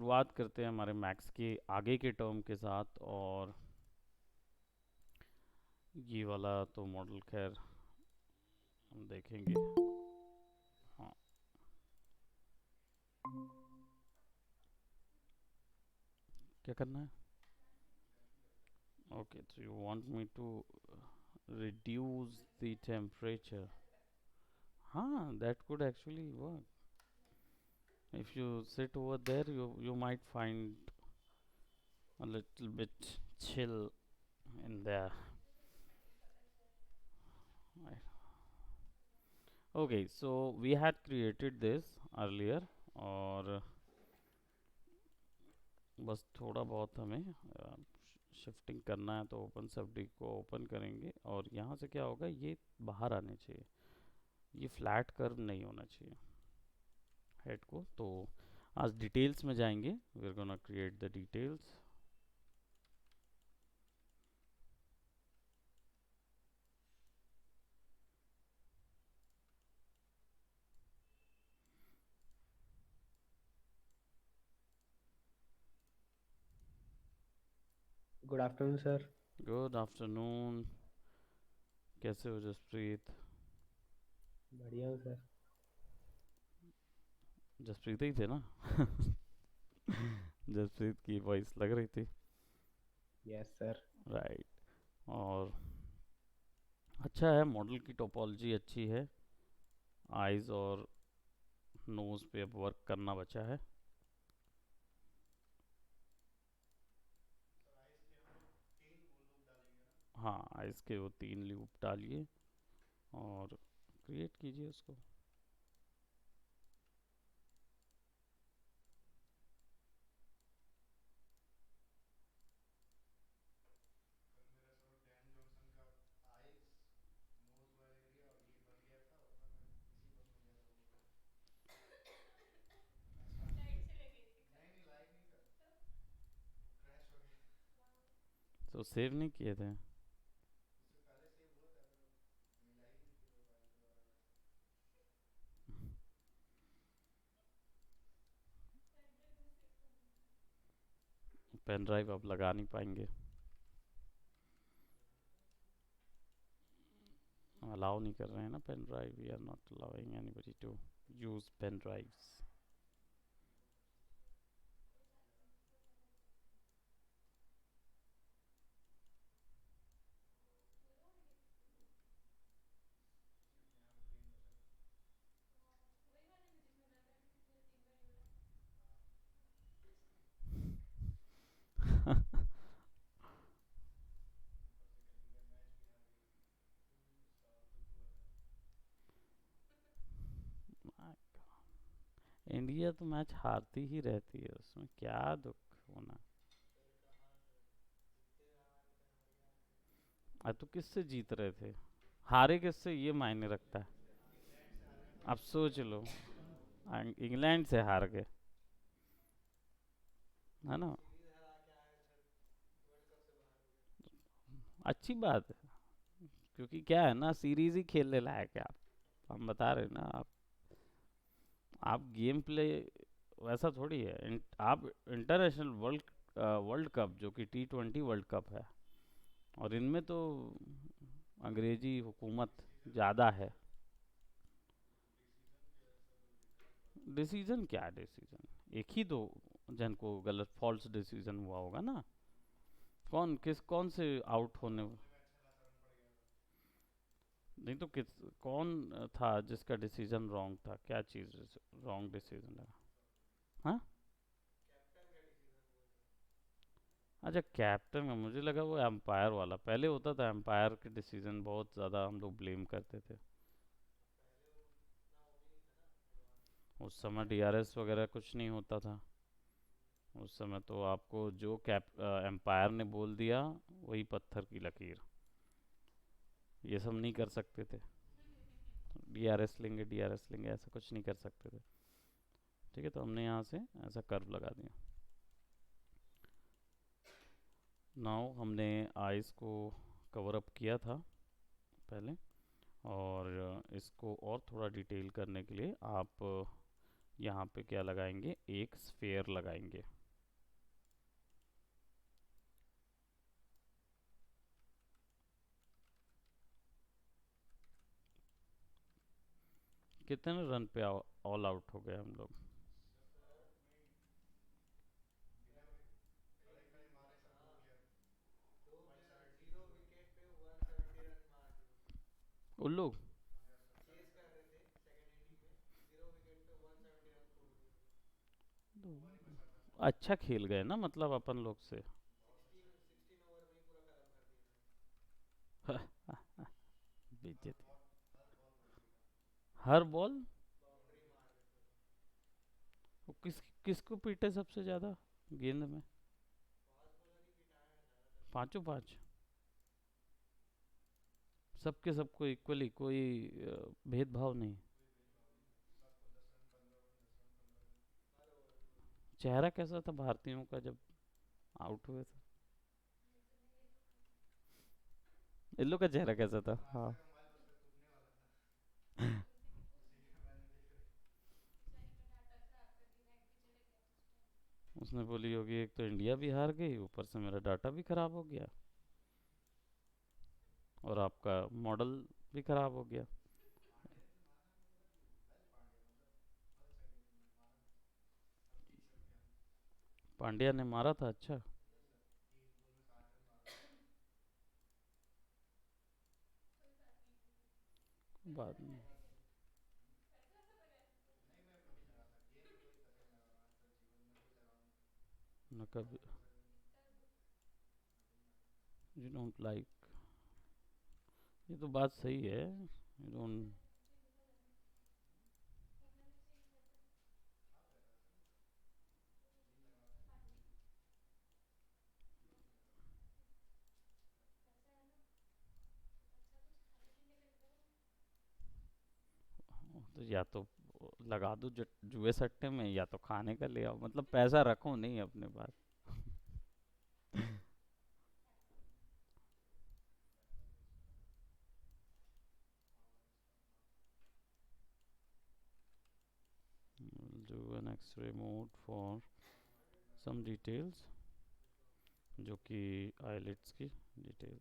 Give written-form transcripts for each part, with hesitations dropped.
शुरुआत करते हैं हमारे मैक्स के आगे के टर्म के साथ। और ये वाला तो मॉडल खैर हम देखेंगे। हाँ, क्या करना है? Okay, so you want me to reduce the temperature? हाँ, that could actually work. If you sit over there, you might find a little bit chill in there. Right. Okay, so we had created this earlier, और बस थोड़ा बहुत हमें shifting करना है। तो open सब्डी को ओपन करेंगे और यहाँ से क्या होगा, ये बाहर आने चाहिए। ये फ्लैट कर्व नहीं होना चाहिए हेड को। तो आज डिटेल्स में जाएंगे। We are gonna create the details. Good afternoon sir. Good afternoon. कैसे हो जसप्रीत? बढ़िया हूँ सर। जसप्रीत ही थे ना? जसप्रीत की वॉइस लग रही थी। Yes sir. राइट। और अच्छा है, मॉडल की टोपोलॉजी अच्छी है। आइज और नोज पे अब वर्क करना बचा है। हाँ, आइज के वो 3 लूप डालिए और क्रिएट कीजिए उसको। तो सेव नहीं किए थे? पेन ड्राइव अब लगा नहीं पाएंगे, अलाउ नहीं कर रहे हैं ना pen drive. We are not allowing anybody to use pen drives. India तो मैच हारती ही रहती है, उसमें क्या दुख होना। तो किससे जीत रहे थे? हारे किससे ये मायने रखता है? अब सोच लो, इंग्लैंड से हार गए, है ना? अच्छी बात है, क्योंकि क्या है ना, सीरीज ही खेलने लायक है। आप, हम बता रहे हैं ना, आप गेम प्ले वैसा थोड़ी है। आप इंटरनेशनल वर्ल्ड कप जो कि T20 वर्ल्ड कप है, और इनमें तो अंग्रेजी हुकूमत ज़्यादा है। डिसीजन क्या डिसीजन? एक ही दो जन को गलत फॉल्स डिसीजन हुआ होगा ना। कौन से आउट होने? नहीं तो किस, कौन था जिसका डिसीजन रॉन्ग था? क्या चीज़ रॉन्ग डिसीजन लगा? हाँ, अच्छा कैप्टन का मुझे लगा वो एम्पायर वाला। पहले होता था एम्पायर के डिसीजन बहुत ज़्यादा हम लोग ब्लेम करते थे। उस समय DRS वगैरह कुछ नहीं होता था। उस समय तो आपको जो कैप एम्पायर ने बोल दिया वही पत्थर की लकीर। ये सब नहीं कर सकते थे। DRS लेंगे ऐसा कुछ नहीं कर सकते थे। ठीक है, तो हमने यहाँ से ऐसा कर्व लगा दिया। नाउ हमने आइस को कवर अप किया था पहले, और इसको और थोड़ा डिटेल करने के लिए आप यहाँ पे क्या लगाएंगे, एक स्फेयर लगाएंगे। कितने रन पे ऑल आउट हो गए हम लोग? उल्लू। अच्छा खेल गए ना मतलब अपन लोग से। बेइज्जती। हर बॉल। वो किसको पीटे सबसे ज्यादा गेंद में? पांचों पांच। सबके सबको इक्वली, कोई भेदभाव नहीं? चेहरा कैसा था भारतीयों का जब आउट हुए थे? इन लोग का चेहरा कैसा था? हाँ। उसने बोली होगी एक तो इंडिया भी हार गई, ऊपर से मेरा डाटा भी खराब हो गया और आपका मॉडल भी खराब हो गया। पांड्या ने मारा था, अच्छा। बाद में न कभी। You don't like. ये तो बात सही है। You don't. तो या तो लगा दो जुए सट्टे में, या तो खाने का ले आओ, मतलब पैसा रखो नहीं अपने पास। Do an X-ray mode for some details, जो कि आइलेट्स की डिटेल।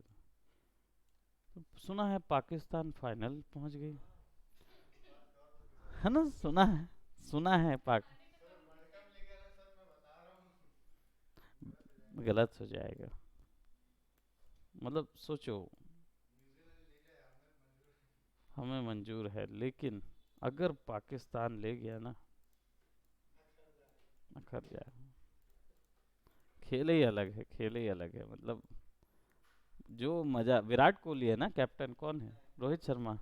तो सुना है पाकिस्तान फाइनल पहुंच गई, है ना? सुना है, सुना है पाक। गलत हो जाएगा। मतलब सोचो, हमें मंजूर है, लेकिन अगर पाकिस्तान ले गया ना, अखर जाए। खेल ही अलग है, खेल ही अलग है मतलब। जो मजा, विराट कोहली है ना कैप्टन, कौन है? रोहित शर्मा।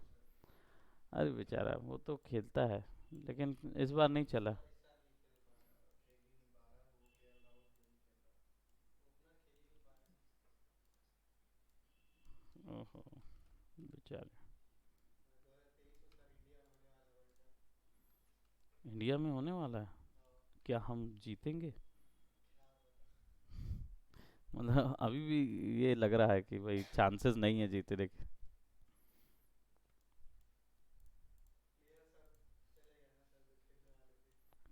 अरे बेचारा वो तो खेलता है, लेकिन इस बार नहीं चला। ओहो, बेचारे। इंडिया में होने वाला है? क्या हम जीतेंगे? मतलब अभी भी ये लग रहा है कि भाई चांसेस नहीं है जीतने के।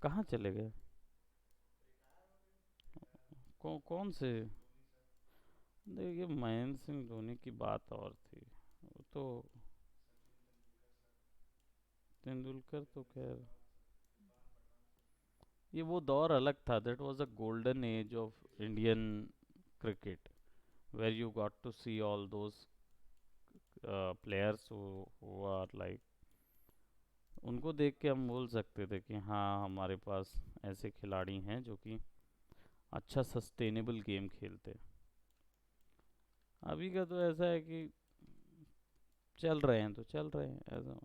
कहाँ चले गए? कौन से? देखिए महेंद्र सिंह धोनी की बात और थी, वो तो। तेंदुलकर तो खैर, ये वो दौर अलग था, that was a golden age of Indian cricket, where you got to see all those players who are like, उनको देख के हम बोल सकते थे कि हाँ हमारे पास ऐसे खिलाड़ी हैं जो कि अच्छा सस्टेनेबल गेम खेलते। अभी का तो ऐसा है कि चल रहे हैं तो चल रहे हैं ऐसा।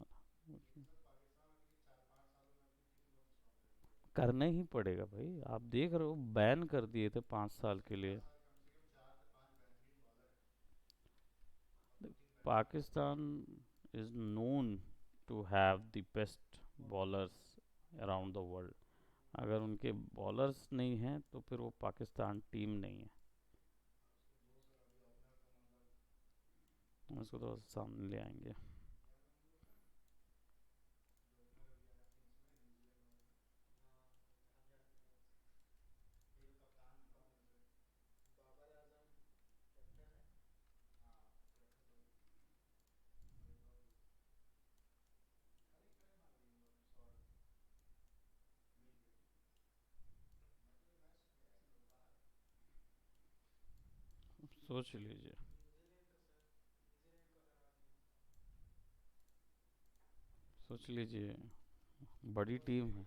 करना ही पड़ेगा भाई, आप देख रहे हो बैन कर दिए थे 5 साल के लिए। Pakistan is known to have the best bowlers around the world. अगर उनके बॉलर्स नहीं हैं तो फिर वो पाकिस्तान टीम नहीं है। उसको तो सामने ले आएंगे। सोच लीजिए। सोच लीजिए, बड़ी टीम है।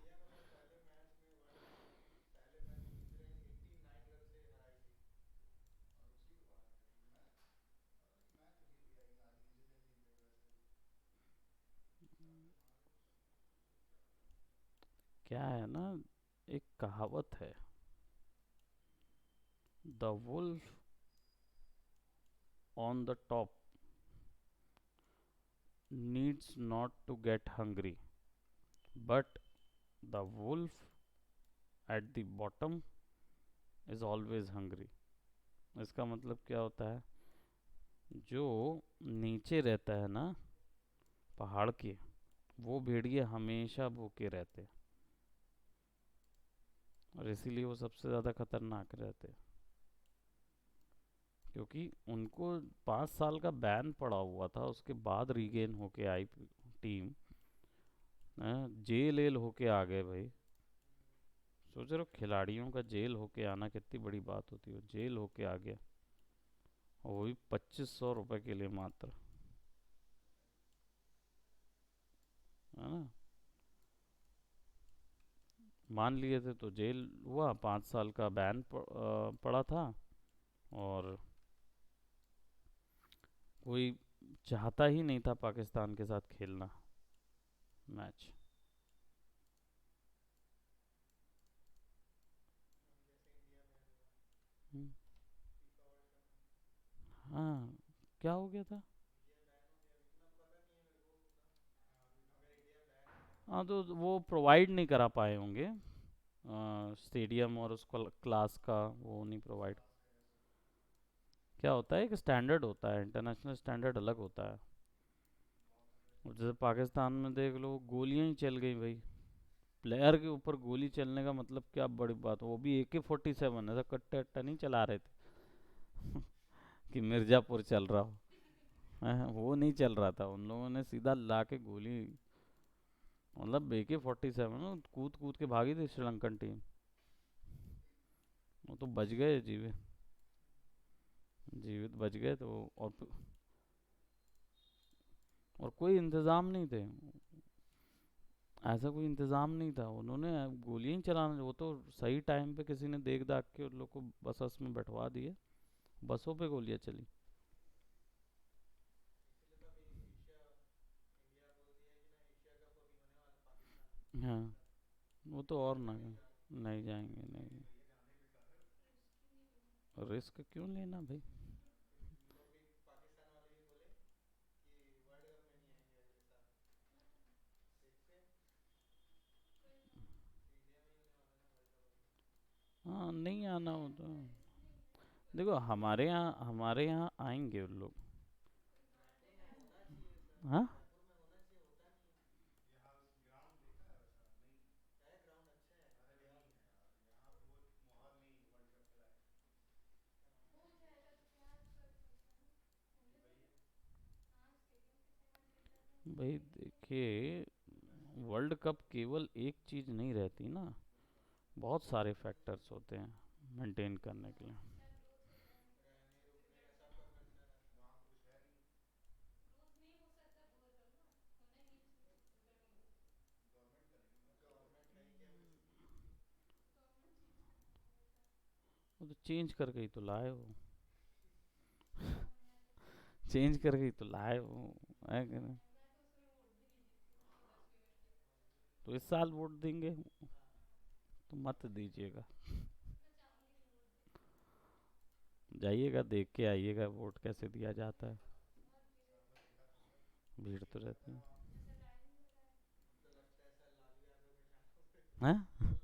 क्या है ना, एक कहावत है, the wolf on the top needs not to get hungry, but the wolf at the bottom is always hungry. इसका मतलब क्या होता है, जो नीचे रहता है ना पहाड़ के, वो भेड़िए हमेशा भूखे रहते हैं, और इसीलिए वो सबसे ज़्यादा खतरनाक रहते हैं। क्योंकि उनको 5 साल का बैन पड़ा हुआ था, उसके बाद रीगेन होके आई टीम। जेल एल होके आ गए भाई। सोच रहे हो खिलाड़ियों का जेल होके आना कितनी बड़ी बात होती है, जेल होके आ गया, और वो भी 2500 रुपये के लिए मात्र, है ना। मान लिए थे तो जेल हुआ, 5 साल का बैन पड़ा था, और कोई चाहता ही नहीं था पाकिस्तान के साथ खेलना मैच। हम्म, हाँ, क्या हो गया था। हाँ, तो वो प्रोवाइड नहीं करा पाए होंगे, स्टेडियम और उसको क्लास का वो नहीं प्रोवाइड। क्या होता है, एक स्टैंडर्ड होता है, इंटरनेशनल स्टैंडर्ड अलग होता है। और जैसे पाकिस्तान में देख लो, गोलियां ही चल गई भाई, प्लेयर के ऊपर गोली चलने का मतलब क्या बड़ी बात, वो भी AK-47, ऐसा कट्टा अट्टा नहीं चला रहे थे कि मिर्ज़ापुर चल रहा हो। वो नहीं चल रहा था, उन लोगों ने सीधा ला के गोली, मतलब AK-47 कूद कूद के भागी थी श्रीलंकन टीम। वो तो बच गए, जीवित जीवित बच गए तो। और कोई इंतज़ाम नहीं थे, ऐसा कोई इंतज़ाम नहीं था, उन्होंने गोलियां ही चलाना, वो तो सही टाइम पे किसी ने देख दाख के उन लोग को बस में बैठवा दिए, बसों पे गोलियां चली। हाँ, वो तो और ना, नहीं जाएंगे, नहीं। रिस्क क्यों लेना भाई। हाँ, नहीं आना हो तो, देखो हमारे यहाँ आएंगे उन लोग। हाँ, भाई देखिए, वर्ल्ड कप केवल एक चीज़ नहीं रहती ना, बहुत सारे फैक्टर्स होते हैं मेंटेन करने के लिए। वो तो चेंज करके ही तो लाए हो, चेंज करके ही तो लाए हो, है कि नहीं। तो इस साल वोट देंगे, तो मत दीजिएगा, जाइएगा देख के आइएगा वोट कैसे दिया जाता है। भीड़ तो रहती है। हैं,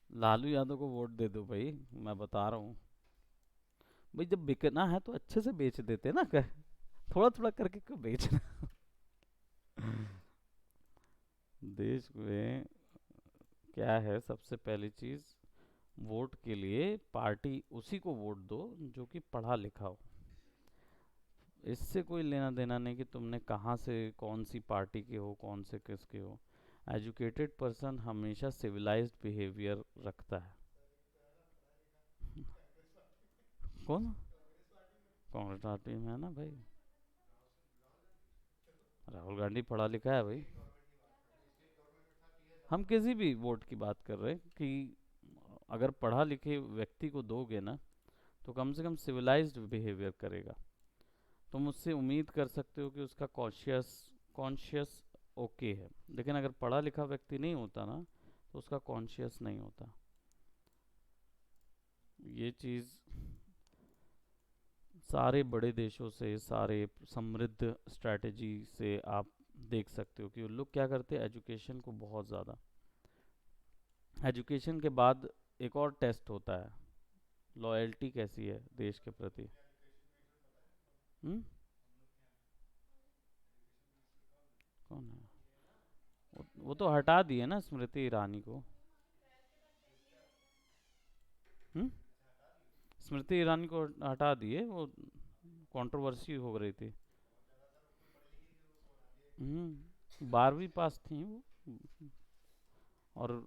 लालू यादव को वोट दे दो भाई, मैं बता रहा हूँ। भाई जब बिकना है तो अच्छे से बेच देते ना, कर थोड़ा थोड़ा करके क्यों बेचना। देश में क्या है, सबसे पहली चीज, वोट के लिए पार्टी उसी को वोट दो जो कि पढ़ा लिखा हो। इससे कोई लेना देना नहीं कि तुमने कहाँ से, कौन सी पार्टी के हो, कौन से किसके हो। एजुकेटेड पर्सन हमेशा सिविलाइज्ड बिहेवियर रखता है। कौन? कांग्रेस पार्टी में है ना भाई। राहुल गांधी पढ़ा लिखा है भाई। हम किसी भी वोट की बात कर रहे हैं कि अगर पढ़ा लिखे व्यक्ति को दोगे ना तो कम से कम सिविलाइज्ड बिहेवियर करेगा। तुम उससे उम्मीद कर सकते हो कि उसका कॉन्शियस कॉन्शियस ओके है। लेकिन अगर पढ़ा लिखा व्यक्ति नहीं होता ना तो उसका कॉन्शियस नहीं होता। ये चीज़ सारे बड़े देशों से, सारे समृद्ध स्ट्रैटेजी से आप देख सकते हो कि वो लोग क्या करते हैं, एजुकेशन को बहुत ज़्यादा, एजुकेशन के बाद एक और टेस्ट होता है, लॉयल्टी कैसी है देश के प्रति। हम्म? कौन है? वो तो हटा दिए ना स्मृति ईरानी को। हम्म? स्मृति ईरानी को हटा दिए, वो कंट्रोवर्सी हो रही थी। 12वीं पास थी वो। और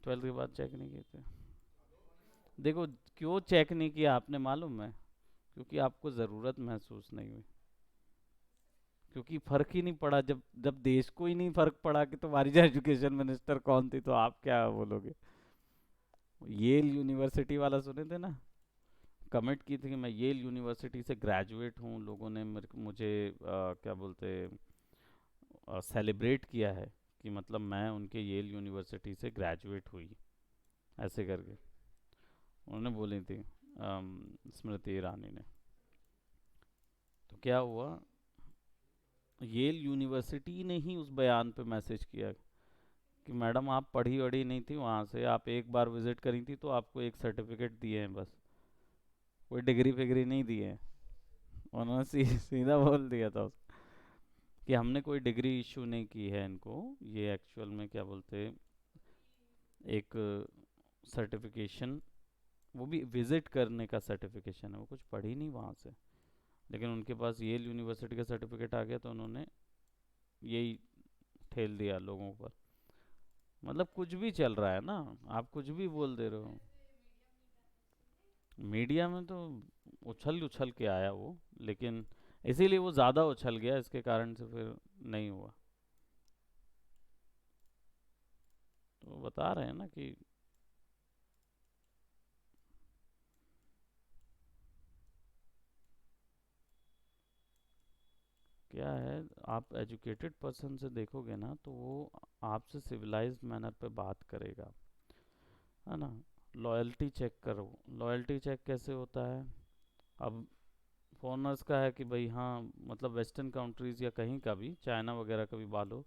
12th के बाद चेक नहीं किए थे। देखो, क्यों चेक नहीं किया आपने मालूम है? क्योंकि आपको ज़रूरत महसूस नहीं हुई। क्योंकि फर्क ही नहीं पड़ा। जब जब देश को ही नहीं फर्क पड़ा कि तुम्हारी जो एजुकेशन मिनिस्टर कौन थी, तो आप क्या बोलोगे? येल यूनिवर्सिटी वाला सुने थे ना? कमिट की थी कि मैं येल यूनिवर्सिटी से ग्रेजुएट हूँ, लोगों ने मुझे क्या बोलते, सेलिब्रेट किया है कि मतलब मैं उनके येल यूनिवर्सिटी से ग्रेजुएट हुई, ऐसे करके उन्होंने बोली थी स्मृति ईरानी ने। तो क्या हुआ, येल यूनिवर्सिटी ने ही उस बयान पे मैसेज किया कि मैडम आप पढ़ी वढ़ी नहीं थी वहाँ से, आप एक बार विजिट करी थी तो आपको एक सर्टिफिकेट दिए हैं बस, कोई डिग्री फिग्री नहीं दिए हैं। उन्होंने सीधा बोल दिया था कि हमने कोई डिग्री इशू नहीं की है इनको, ये एक्चुअल में क्या बोलते, एक सर्टिफिकेशन, वो भी विजिट करने का सर्टिफिकेशन है, वो कुछ पढ़ी नहीं वहाँ से। लेकिन उनके पास येल यूनिवर्सिटी का सर्टिफिकेट आ गया तो उन्होंने यही ठेल दिया लोगों पर। मतलब कुछ भी चल रहा है ना, आप कुछ भी बोल दे रहे हो। मीडिया में तो उछल उछल के आया वो, लेकिन इसीलिए वो ज़्यादा उछल गया, इसके कारण से फिर नहीं हुआ। तो बता रहे हैं ना कि क्या है, आप एजुकेटेड पर्सन से देखोगे ना तो वो आपसे सिविलाइज्ड मैनर पे बात करेगा, है ना? लॉयल्टी चेक करो। लॉयल्टी चेक कैसे होता है? अब फॉरनर्स का है कि भाई हाँ, मतलब वेस्टर्न कंट्रीज़ या कहीं का भी, चाइना वगैरह का भी बालो,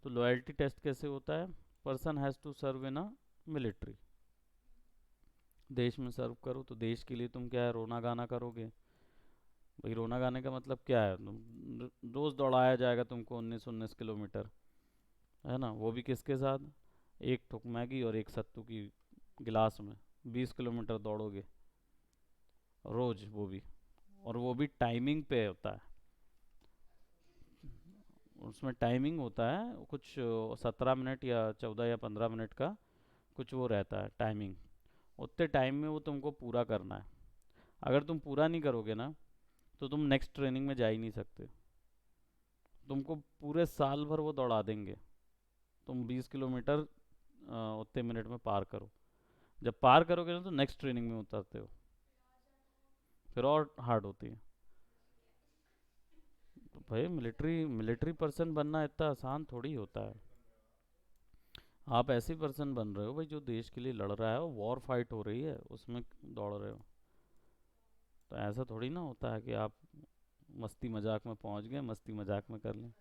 तो लॉयल्टी टेस्ट कैसे होता है? Person has to serve in a military, देश में सर्व करो तो देश के लिए तुम क्या है, रोना गाना करोगे। भाई रोना गाने का मतलब क्या है, तुम रोज़ दौड़ाया जाएगा तुमको 19-19 किलोमीटर, है ना? वो भी किसके साथ? एक ठुक मैगी और एक सत्तू की गिलास में 20 किलोमीटर दौड़ोगे रोज, वो भी, और वो भी टाइमिंग पे होता है। उसमें टाइमिंग होता है कुछ 17 मिनट या 14 या 15 मिनट का, कुछ वो रहता है टाइमिंग। उतने टाइम में वो तुमको पूरा करना है। अगर तुम पूरा नहीं करोगे ना तो तुम नेक्स्ट ट्रेनिंग में जा ही नहीं सकते। तुमको पूरे साल भर वो दौड़ा देंगे, तुम 20 किलोमीटर उतने मिनट में पार करो। जब पार करोगे ना तो नेक्स्ट ट्रेनिंग में उतरते हो, फिर और हार्ड होती है। तो भाई मिलिट्री मिलिट्री पर्सन बनना इतना आसान थोड़ी होता है। आप ऐसे पर्सन बन रहे हो भाई जो देश के लिए लड़ रहा है, वॉर फाइट हो रही है उसमें दौड़ रहे हो। तो ऐसा थोड़ी ना होता है कि आप मस्ती मजाक में पहुंच गए, मस्ती मजाक में कर लें।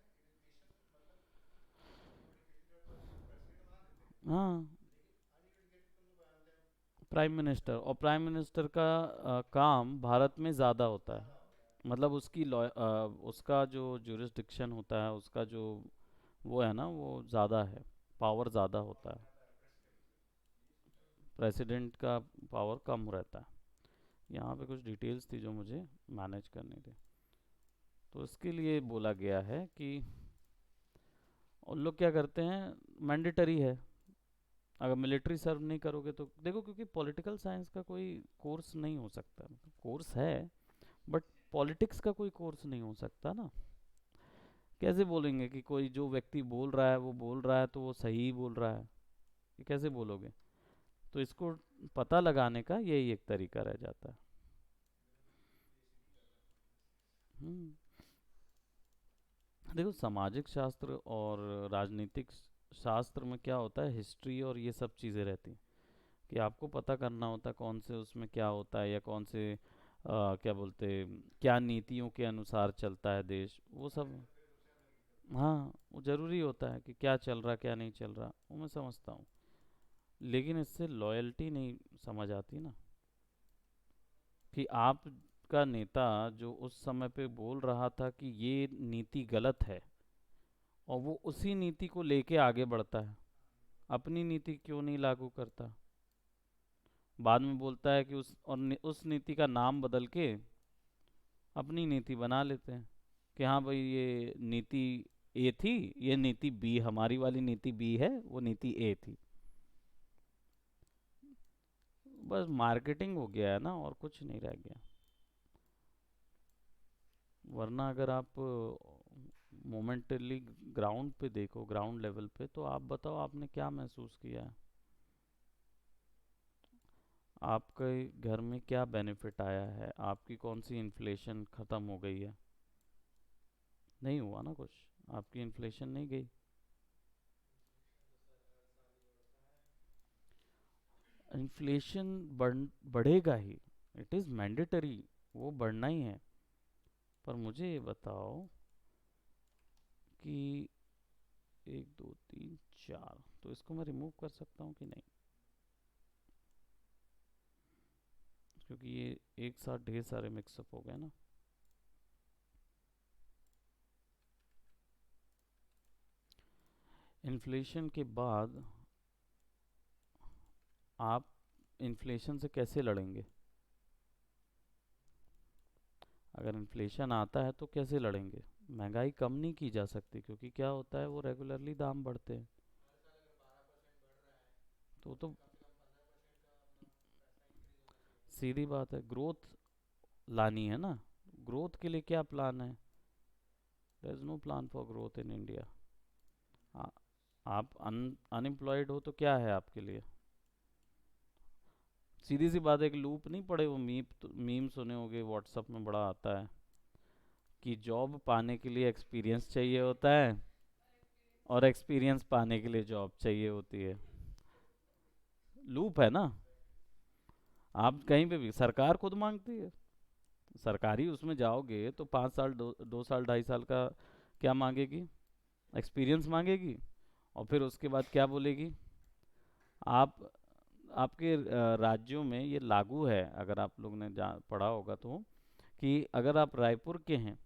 हाँ, प्राइम मिनिस्टर, और प्राइम मिनिस्टर का काम भारत में ज़्यादा होता है। मतलब उसका जो जुरिस्डिक्शन होता है, उसका जो वो है ना, वो ज़्यादा है, पावर ज़्यादा होता है। प्रेसिडेंट का पावर कम रहता है। यहाँ पे कुछ डिटेल्स थी जो मुझे मैनेज करनी थी, तो इसके लिए बोला गया है कि उन लोग क्या करते हैं, मैंडेटरी है अगर मिलिट्री सर्व नहीं करोगे तो देखो, क्योंकि पॉलिटिकल साइंस का कोई कोर्स नहीं हो सकता, मतलब कोर्स है बट पॉलिटिक्स का कोई कोर्स नहीं हो सकता ना। कैसे बोलेंगे कि कोई जो व्यक्ति बोल रहा है वो बोल रहा है तो वो सही ही बोल रहा है, ये कैसे बोलोगे? तो इसको पता लगाने का यही एक तरीका रह जाता है। हम्म। देखो, सामाजिक शास्त्र और राजनीतिक शास्त्र में क्या होता है, हिस्ट्री और ये सब चीज़ें रहती हैं कि आपको पता करना होता है कौन से उसमें क्या होता है, या कौन से क्या बोलते, क्या नीतियों के अनुसार चलता है देश, वो सब। हाँ, वो ज़रूरी होता है कि क्या चल रहा क्या नहीं चल रहा, वो मैं समझता हूँ। लेकिन इससे लॉयल्टी नहीं समझ आती ना, कि आपका नेता जो उस समय पे बोल रहा था कि ये नीति गलत है, और वो उसी नीति को लेके आगे बढ़ता है, अपनी नीति क्यों नहीं लागू करता? बाद में बोलता है कि उस नीति का नाम बदल के अपनी नीति बना लेते हैं कि हाँ भाई, ये नीति ए थी, ये नीति बी, हमारी वाली नीति बी है, वो नीति ए थी। बस मार्केटिंग हो गया है ना, और कुछ नहीं रह गया। वरना अगर आप मोमेंटली ग्राउंड पे देखो, ग्राउंड लेवल पे, तो आप बताओ आपने क्या महसूस किया है? आपके घर में क्या बेनिफिट आया है? आपकी कौन सी इन्फ्लेशन ख़त्म हो गई है? नहीं हुआ ना कुछ। आपकी इन्फ्लेशन नहीं गई। इन्फ्लेशन बढ़ेगा ही, इट इज़ मैंडेटरी, वो बढ़ना ही है। पर मुझे ये बताओ कि एक दो तीन चार, तो इसको मैं रिमूव कर सकता हूँ कि नहीं? क्योंकि ये एक साथ ढेर सारे मिक्सअप हो गए ना। इन्फ्लेशन के बाद आप इन्फ्लेशन से कैसे लड़ेंगे? अगर इन्फ्लेशन आता है तो कैसे लड़ेंगे? महंगाई कम नहीं की जा सकती, क्योंकि क्या होता है, वो रेगुलरली दाम बढ़ते हैं। तो सीधी बात है, ग्रोथ लानी है ना। ग्रोथ के लिए क्या प्लान है? There is no plan for growth in India. आप अनएम्प्लॉयड हो तो क्या है आपके लिए? सीधी सी बात है, एक लूप नहीं पड़े, वो मीम सुने होगे, व्हाट्सअप में बड़ा आता है कि जॉब पाने के लिए एक्सपीरियंस चाहिए होता है, और एक्सपीरियंस पाने के लिए जॉब चाहिए होती है। लूप है ना। आप कहीं पे भी, सरकार खुद मांगती है, सरकारी उसमें जाओगे तो 5 साल, 2 साल, 2.5 साल का क्या मांगेगी? एक्सपीरियंस मांगेगी। और फिर उसके बाद क्या बोलेगी? आप आपके राज्यों में ये लागू है, अगर आप लोग ने पढ़ा होगा तो, कि अगर आप रायपुर के हैं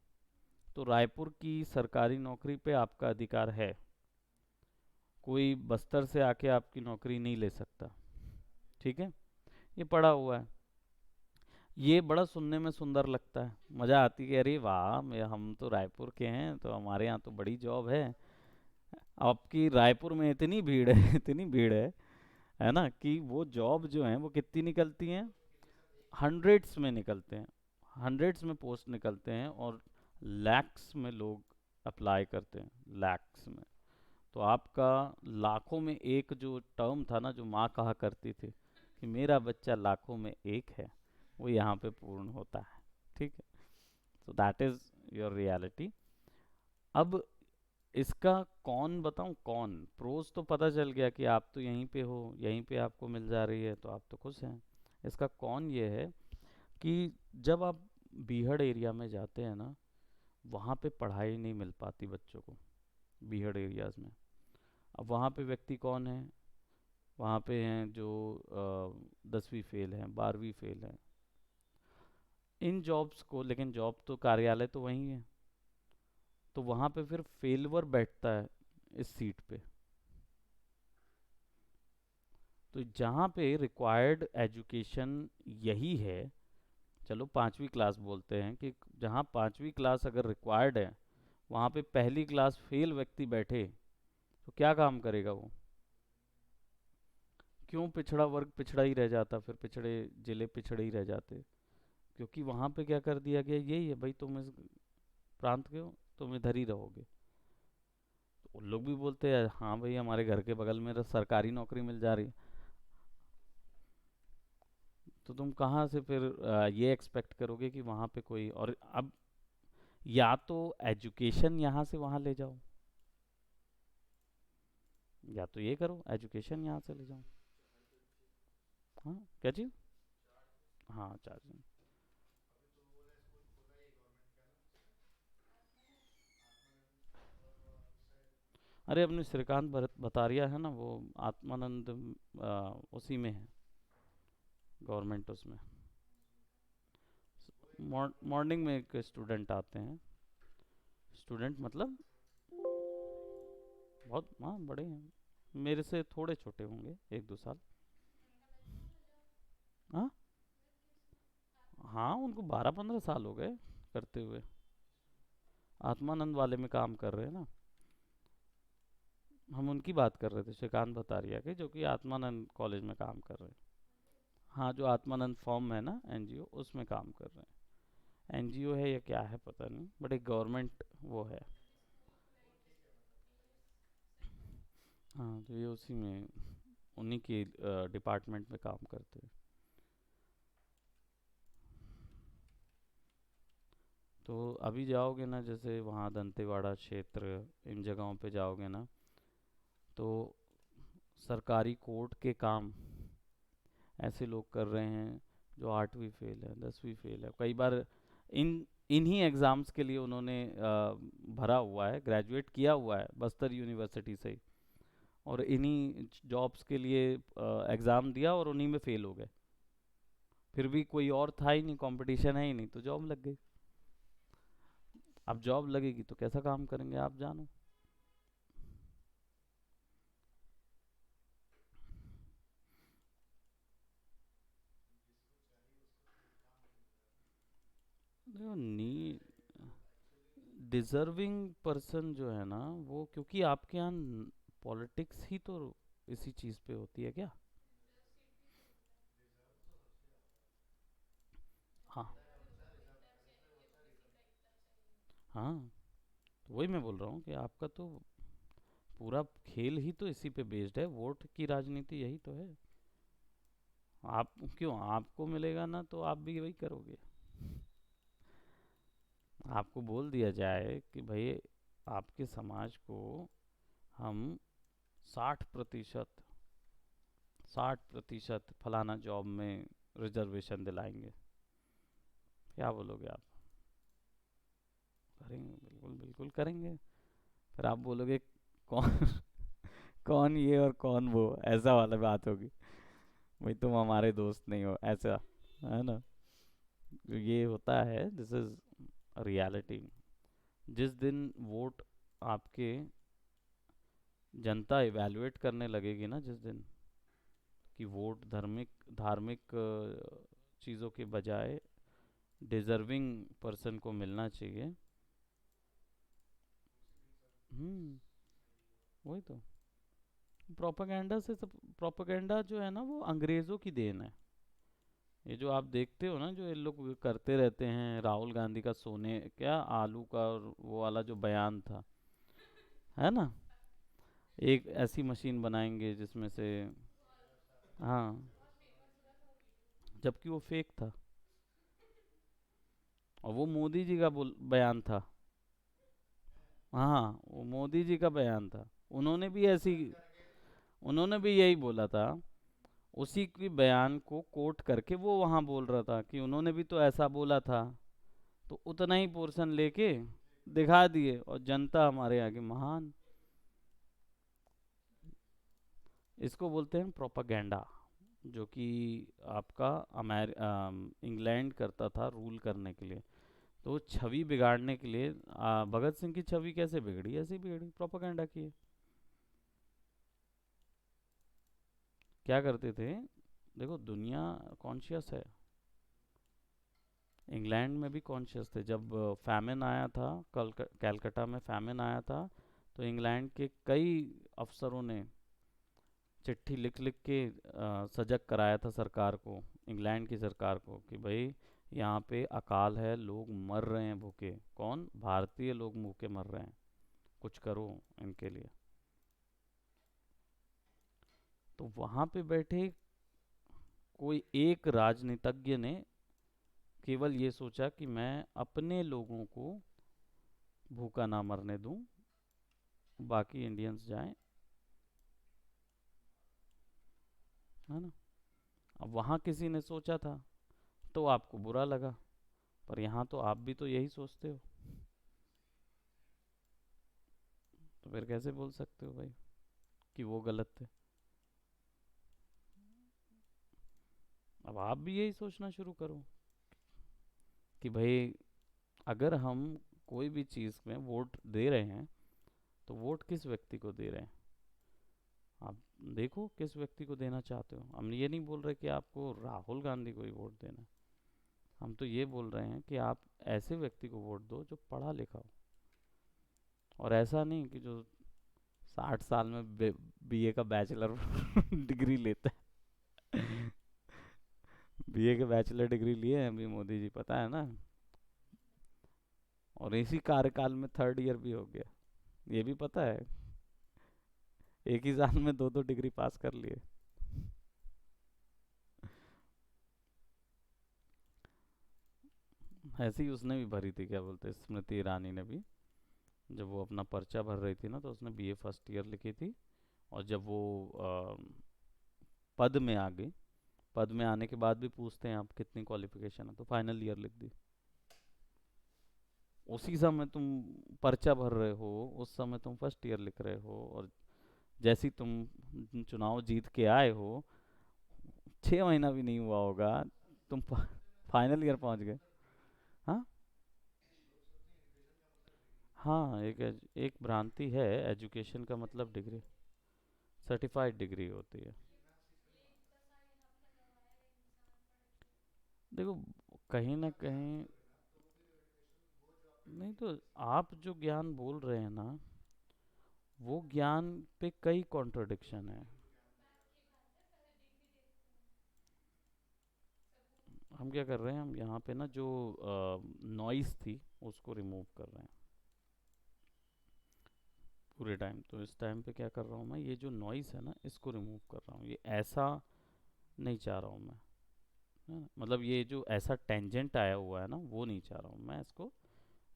तो रायपुर की सरकारी नौकरी पे आपका अधिकार है, कोई बस्तर से आके आपकी नौकरी नहीं ले सकता। ठीक है, ये पढ़ा हुआ है। ये बड़ा सुनने में सुंदर लगता है, मज़ा आती है कि अरे वाह, हम तो रायपुर के हैं तो हमारे यहाँ तो बड़ी जॉब है। आपकी रायपुर में इतनी भीड़ है इतनी भीड़ है ना, कि वो जॉब जो है वो कितनी निकलती हैं? हंड्रेड्स में निकलते हैं, हंड्रेड्स में पोस्ट निकलते हैं, और लैक्स में लोग अप्लाई करते हैं, लैक्स में। तो आपका लाखों में एक जो टर्म था ना, जो माँ कहा करती थी कि मेरा बच्चा लाखों में एक है, वो यहाँ पे पूर्ण होता है। ठीक है, so that is your reality. अब इसका कौन बताऊं, कौन प्रोज तो पता चल गया कि आप तो यहीं पे हो, यहीं पे आपको मिल जा रही है तो आप तो खुश हैं। इसका कौन ये है कि जब आप बीहड़ एरिया में जाते हैं ना, वहाँ पे पढ़ाई नहीं मिल पाती बच्चों को, बीहड़ एरियाज़ में। अब वहाँ पे व्यक्ति कौन है? वहाँ पे हैं जो 10वीं फेल हैं, 12वीं फेल हैं। इन जॉब्स को, लेकिन जॉब तो कार्यालय तो वही है, तो वहाँ पे फिर फेलवर बैठता है इस सीट पे। तो जहाँ पे रिक्वायर्ड एजुकेशन यही है, चलो 5वीं क्लास बोलते हैं, कि जहाँ 5वीं क्लास अगर रिक्वायर्ड है, वहाँ पे पहली क्लास फेल व्यक्ति बैठे, तो क्या काम करेगा वो? क्यों पिछड़ा वर्ग पिछड़ा ही रह जाता, फिर पिछड़े जिले पिछड़े ही रह जाते? क्योंकि वहाँ पे क्या कर दिया गया, यही है भाई, तुम इस प्रांत के हो, तुम इधर ही रहोगे। तो उन लोग भी बोलते हैं हाँ भाई, हमारे घर के बगल में तो सरकारी नौकरी मिल जा रही है। तो तुम कहाँ से फिर ये एक्सपेक्ट करोगे कि वहाँ पे कोई और अब, या तो एजुकेशन यहाँ से वहाँ ले जाओ, या तो ये करो एजुकेशन यहाँ से ले जाओ। हाँ क्या चीज़? हाँ चार्जिंग। अरे अपने श्रीकांत भतारिया है ना, वो आत्मानंद उसी में है, गवर्नमेंट उसमें। मॉर्निंग में एक स्टूडेंट आते हैं, स्टूडेंट मतलब बहुत, हाँ बड़े हैं, मेरे से थोड़े छोटे होंगे, 1-2 साल। हाँ हाँ, उनको 12-15 साल हो गए करते हुए, आत्मानंद वाले में काम कर रहे हैं ना। हम उनकी बात कर रहे थे, श्रीकांत भतारिया के, जो कि आत्मानंद कॉलेज में काम कर रहे हैं। हाँ, जो आत्मानंद फॉर्म है ना एनजीओ, उसमें काम कर रहे हैं। एनजीओ है या क्या है पता नहीं, बट एक गवर्नमेंट वो है। हाँ तो ये उसी में, उन्हीं के डिपार्टमेंट में काम करते हैं। तो अभी जाओगे ना, जैसे वहाँ दंतेवाड़ा क्षेत्र, इन जगहों पे जाओगे ना, तो सरकारी कोर्ट के काम ऐसे लोग कर रहे हैं जो 8वीं फेल है, 10वीं फेल है कई बार। इन इन्हीं एग्ज़ाम्स के लिए उन्होंने भरा हुआ है, ग्रेजुएट किया हुआ है बस्तर यूनिवर्सिटी से ही, और इन्हीं जॉब्स के लिए एग्ज़ाम दिया और उन्हीं में फेल हो गए। फिर भी कोई और था ही नहीं, कंपटीशन है ही नहीं, तो जॉब लग गई। अब जॉब लगेगी तो कैसा काम करेंगे आप जानो। देखो नी डिजर्विंग पर्सन जो है ना, वो क्योंकि आपके यहाँ पॉलिटिक्स ही तो इसी चीज़ पे होती है क्या? हाँ हाँ, तो वही मैं बोल रहा हूँ कि आपका तो पूरा खेल ही तो इसी पे बेस्ड है, वोट की राजनीति यही तो है। आप क्यों, आपको मिलेगा ना तो आप भी वही करोगे। आपको बोल दिया जाए कि भाई आपके समाज को हम 60% 60% फलाना जॉब में रिजर्वेशन दिलाएंगे, क्या बोलोगे आप? करेंगे, बिल्कुल बिल्कुल करेंगे। फिर आप बोलोगे कौन कौन ये और कौन वो, ऐसा वाला बात होगी। भाई तुम हमारे दोस्त नहीं हो, ऐसा है ना। तो ये होता है, दिस इज रियलिटी। जिस दिन वोट आपके जनता इवैल्यूएट करने लगेगी ना, जिस दिन कि वोट धार्मिक धार्मिक चीज़ों के बजाय डिजर्विंग पर्सन को मिलना चाहिए। वही तो, प्रोपागेंडा से सब, प्रोपागेंडा जो है ना वो अंग्रेज़ों की देन है। ये जो आप देखते हो ना, जो ये लोग करते रहते हैं, राहुल गांधी का सोने क्या आलू का और वो वाला जो बयान था, है ना, एक ऐसी मशीन बनाएंगे जिसमें से, हाँ, जबकि वो फेक था, और वो मोदी जी का बयान था। हाँ वो मोदी जी का बयान था, उन्होंने भी ऐसी, उन्होंने भी यही बोला था, उसी की बयान को कोट करके वो वहाँ बोल रहा था कि उन्होंने भी तो ऐसा बोला था। तो उतना ही पोर्शन लेके दिखा दिए, और जनता हमारे आगे महान। इसको बोलते हैं प्रोपागेंडा, जो कि आपका इंग्लैंड करता था रूल करने के लिए। तो छवि बिगाड़ने के लिए, भगत सिंह की छवि कैसे बिगड़ी, ऐसे ही बिगड़ी, प्रोपागेंडा की। क्या करते थे, देखो दुनिया कॉन्शियस है, इंग्लैंड में भी कॉन्शियस थे। जब फैमिन आया था, कैलकाटा में फैमिन आया था, तो इंग्लैंड के कई अफसरों ने चिट्ठी लिख लिख के सजग कराया था सरकार को, इंग्लैंड की सरकार को, कि भाई यहाँ पे अकाल है, लोग मर रहे हैं भूखे। कौन? भारतीय लोग भूखे मर रहे हैं, कुछ करो इनके लिए। तो वहाँ पे बैठे कोई एक राजनीतिज्ञ ने केवल ये सोचा कि मैं अपने लोगों को भूखा ना मरने दूं, बाकी इंडियंस जाएं, है ना। अब वहाँ किसी ने सोचा था तो आपको बुरा लगा, पर यहाँ तो आप भी तो यही सोचते हो, तो फिर कैसे बोल सकते हो भाई कि वो गलत थे। अब आप भी यही सोचना शुरू करो कि भाई अगर हम कोई भी चीज़ में वोट दे रहे हैं तो वोट किस व्यक्ति को दे रहे हैं। आप देखो किस व्यक्ति को देना चाहते हो। हम ये नहीं बोल रहे कि आपको राहुल गांधी को ही वोट देना है। हम तो ये बोल रहे हैं कि आप ऐसे व्यक्ति को वोट दो जो पढ़ा लिखा हो, और ऐसा नहीं कि जो 60 साल में बीए का बैचलर डिग्री लेता है। बीए के बैचलर डिग्री लिए हैं अभी मोदी जी, पता है ना। और इसी कार्यकाल में थर्ड ईयर भी हो गया, ये भी पता है। एक ही साल में दो दो डिग्री पास कर लिए। ऐसी ही उसने भी भरी थी, क्या बोलते हैं, स्मृति ईरानी ने भी। जब वो अपना पर्चा भर रही थी ना, तो उसने बीए फर्स्ट ईयर लिखी थी। और जब वो पद में आ गई, पद में आने के बाद भी पूछते हैं आप कितनी क्वालिफिकेशन है, तो फाइनल ईयर लिख दी। उसी समय तुम पर्चा भर रहे हो, उस समय तुम फर्स्ट ईयर लिख रहे हो, और जैसे ही तुम चुनाव जीत के आए हो, 6 महीना भी नहीं हुआ होगा, तुम फाइनल ईयर पहुंच गए। हाँ, हाँ, एक भ्रांति है, एजुकेशन का मतलब डिग्री, सर्टिफाइड डिग्री होती है। देखो, कहीं ना कहीं, नहीं तो आप जो ज्ञान बोल रहे हैं ना, वो ज्ञान पे कई कॉन्ट्रडिक्शन है। हम क्या कर रहे हैं, हम यहाँ पे ना जो नॉइस थी उसको रिमूव कर रहे हैं पूरे टाइम। तो इस टाइम पे क्या कर रहा हूँ मैं, ये जो नॉइस है ना इसको रिमूव कर रहा हूँ। ये ऐसा नहीं चाह रहा हूँ मैं, है ना? मतलब ये जो ऐसा टेंजेंट आया हुआ है ना, वो नहीं चाह रहा हूँ मैं, इसको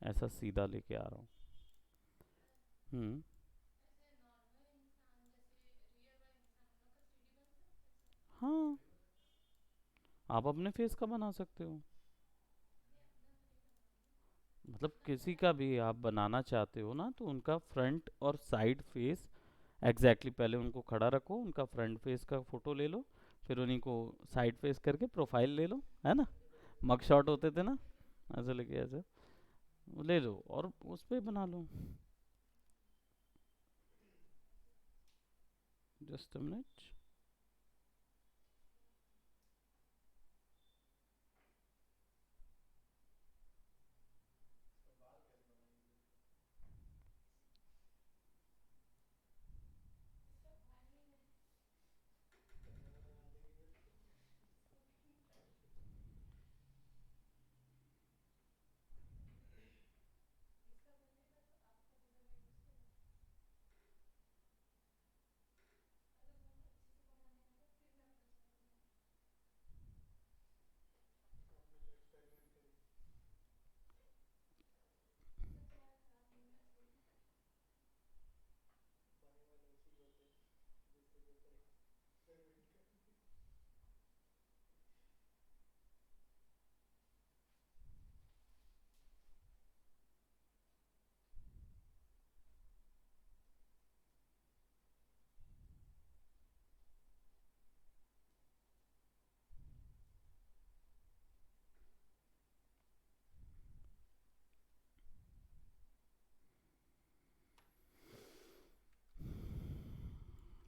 ऐसा सीधा लेके आ रहा हूँ। हम्म। हाँ, आप अपने फेस का बना सकते हो। मतलब किसी का भी आप बनाना चाहते हो ना, तो उनका फ्रंट और साइड फेस एग्जैक्टली पहले उनको खड़ा रखो, उनका फ्रंट फेस का फोटो ले लो, फिर उन्हीं को साइड फेस करके प्रोफाइल ले लो, है ना। मग शॉट होते थे ना, ऐसे लेके ऐसे वो ले लो और उस पे बना लो। Just a minute.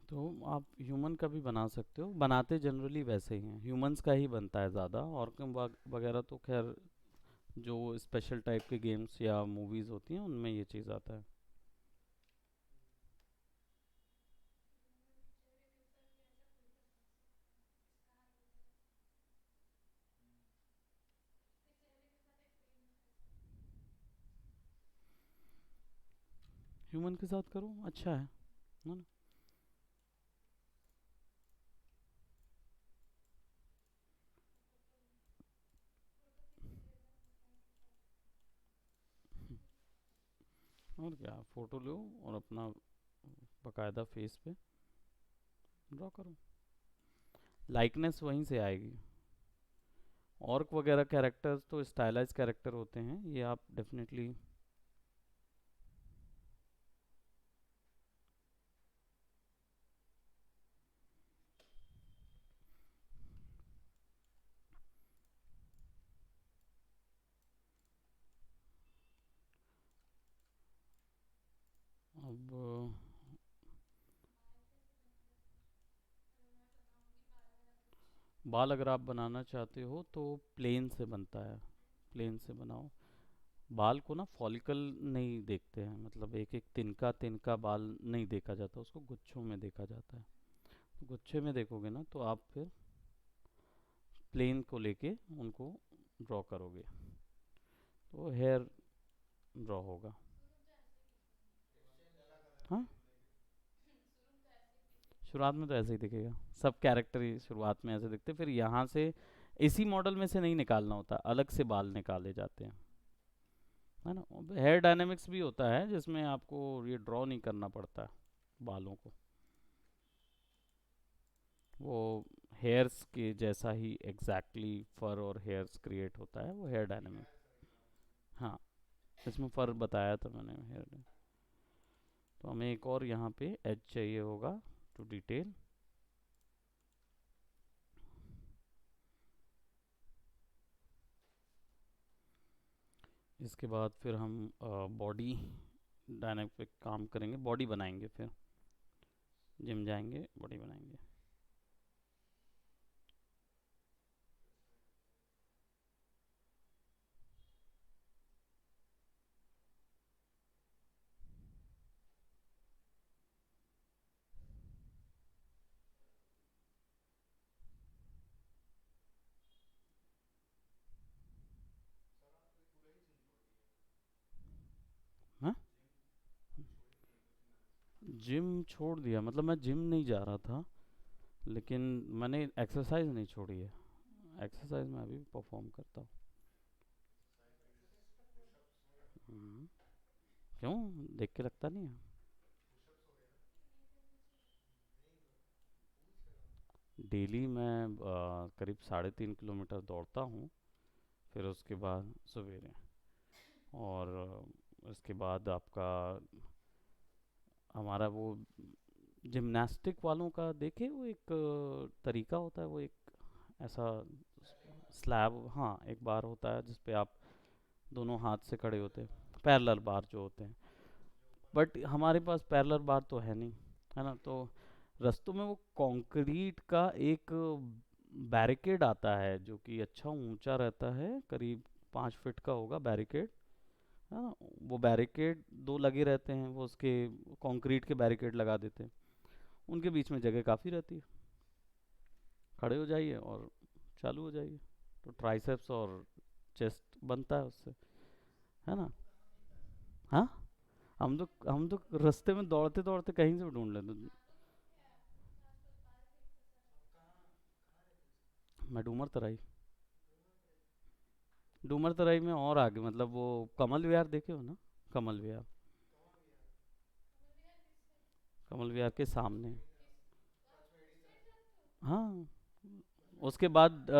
तो आप ह्यूमन का भी बना सकते हो, बनाते जनरली वैसे ही हैं, ह्यूमंस का ही बनता है ज़्यादा। और वगैरह तो खैर जो स्पेशल टाइप के गेम्स या मूवीज़ होती हैं उनमें ये चीज़ आता है। ह्यूमन के साथ करो, अच्छा है ना। और क्या, फोटो लो और अपना बकायदा फेस पे ड्रॉ करो, लाइकनेस वहीं से आएगी। ऑर्क वगैरह कैरेक्टर्स तो स्टाइलाइज कैरेक्टर होते हैं, ये आप डेफिनेटली। अब बाल अगर आप बनाना चाहते हो तो प्लेन से बनता है, प्लेन से बनाओ। बाल को ना फॉलिकल नहीं देखते हैं, मतलब एक एक तिनका तिनका बाल नहीं देखा जाता, उसको गुच्छों में देखा जाता है। तो गुच्छे में देखोगे ना तो आप फिर प्लेन को लेके उनको ड्रॉ करोगे तो हेयर ड्रॉ होगा। हाँ, शुरुआत में तो ऐसे ही दिखेगा, सब कैरेक्टर ही शुरुआत में ऐसे दिखते, फिर यहाँ से इसी मॉडल में से नहीं निकालना होता, अलग से बाल निकाले जाते हैं, है ना। हेयर डायनेमिक्स भी होता है जिसमें आपको ये ड्रॉ नहीं करना पड़ता बालों को, वो हेयर्स के जैसा ही एग्जैक्टली फर और हेयर्स क्रिएट होता है, वो हेयर डायनेमिक। हाँ, इसमें फर बताया था मैंने, हेयर। तो हमें एक और यहाँ पे एज चाहिए होगा टू डिटेल। इसके बाद फिर हम बॉडी डायनेमिक पे काम करेंगे, बॉडी बनाएंगे, फिर जिम जाएंगे बॉडी बनाएंगे। हाँ, जिम छोड़ दिया मतलब मैं जिम नहीं जा रहा था, लेकिन मैंने एक्सरसाइज नहीं छोड़ी है, एक्सरसाइज मैं अभी भी परफॉर्म करता हूँ। हम्म, क्यों, देख के लगता नहीं है? डेली मैं करीब 3.5 किलोमीटर दौड़ता हूँ, फिर उसके बाद सवेरे, और उसके बाद आपका हमारा वो जिम्नास्टिक वालों का देखे, वो एक तरीका होता है, वो एक ऐसा स्लैब, हाँ एक बार होता है जिसपे आप दोनों हाथ से खड़े होते हैं, पैरेलल बार जो होते हैं, बट हमारे पास पैरेलल बार तो है नहीं, है ना। तो रास्तों में वो कंक्रीट का एक बैरिकेड आता है जो कि अच्छा ऊंचा रहता है, करीब 5 फीट का होगा बैरिकेड, है ना। वो बैरिकेड दो लगे रहते हैं, वो उसके कंक्रीट के बैरिकेड लगा देते हैं, उनके बीच में जगह काफ़ी रहती है, खड़े हो जाइए और चालू हो जाइए, तो ट्राइसेप्स और चेस्ट बनता है उससे, है ना। हाँ, हम तो रास्ते में दौड़ते दौड़ते कहीं से भी ढूंढ लेते। मैं डूमर तराई, डूमर तराई में और आगे, मतलब वो कमल विहार देखे हो ना, कमल विहार, कमल विहार के सामने। हाँ, उसके बाद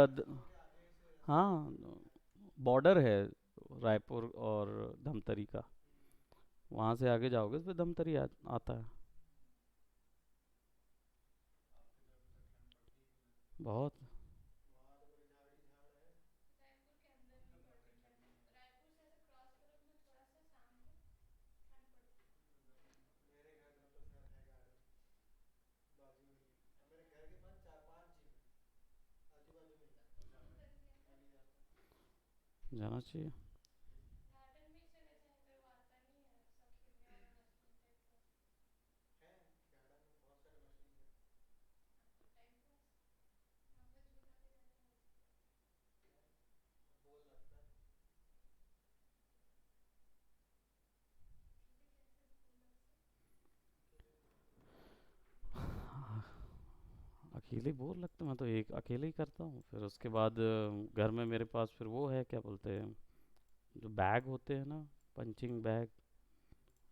हाँ, बॉर्डर है रायपुर और धमतरी का, वहाँ से आगे जाओगे तो फिर धमतरी आता है। बहुत। जाना चाहिए। अकेले बोर लगता, मैं तो एक अकेले ही करता हूँ। फिर उसके बाद घर में मेरे पास फिर वो है, क्या बोलते हैं, जो बैग होते हैं ना, पंचिंग बैग,